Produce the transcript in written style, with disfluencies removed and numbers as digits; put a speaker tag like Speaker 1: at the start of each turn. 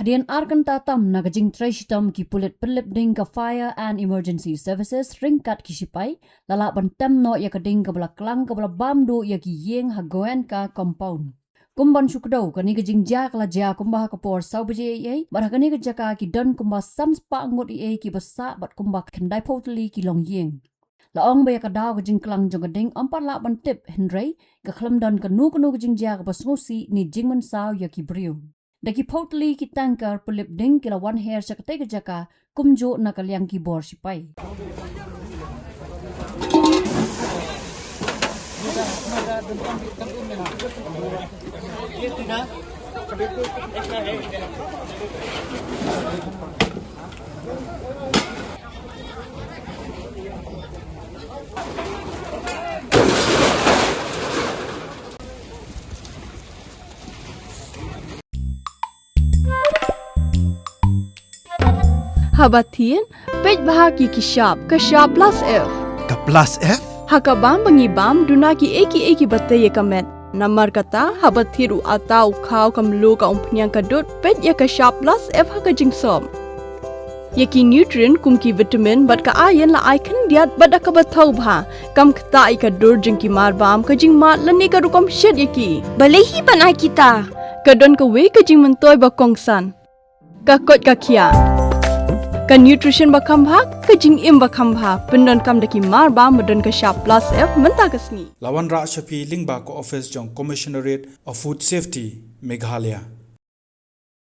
Speaker 1: Kadian arkan tatam nagajing trashtom ki pulit Pynlip ding ka fire and emergency services ringkat ki sipai lala bantam no ya kading ka bala klang ka bala bamdo ya ki Ïing hagoen ka compound. Kumban sukdau kani gajing ja kala ja kumba ka por saubaje ai barhakani ka jaka ki don kumba samspa ngot ai ki basa bat kumba khandai potli ki long Ïing. Laong baya ka daw gajing klang jong kading ampat la bantip henry ka khlam don ka nu gajing ja ka basngosi ni jing Mynsaw ya ki briu. Daki potli ki tankar Pynlip ding kila one hair sakate ka jaka kumjo na kalyang ki bor sipai.
Speaker 2: Habatin, pej bahagi ki sharp plus F.
Speaker 3: Ka plus F?
Speaker 2: Hakabam bangibam dunaki eki batay kamet. Namar kata habatiru atau kau kamlu ka umpnyang kadut pej ya ka sharp plus F haka jingsom. Yaki nutrient kum ki vitamin bat ka ayan la icon diat bat ka batau bha. Kam kata ika dur jing ki marbam ka jing mat lani ka rukom shed yaki.
Speaker 4: Balehi panai kita.
Speaker 2: Kadon ka we ka jing mentoy bakongsan. Ka kot ka kia. Ka nutrition bakam bhak ka jing im bakam bha pendon kam daki mar ba modon ka sharp plus F menta kasni
Speaker 3: Lawan Ra Shapi Lingba ko office jong commissionerate of food safety Meghalaya.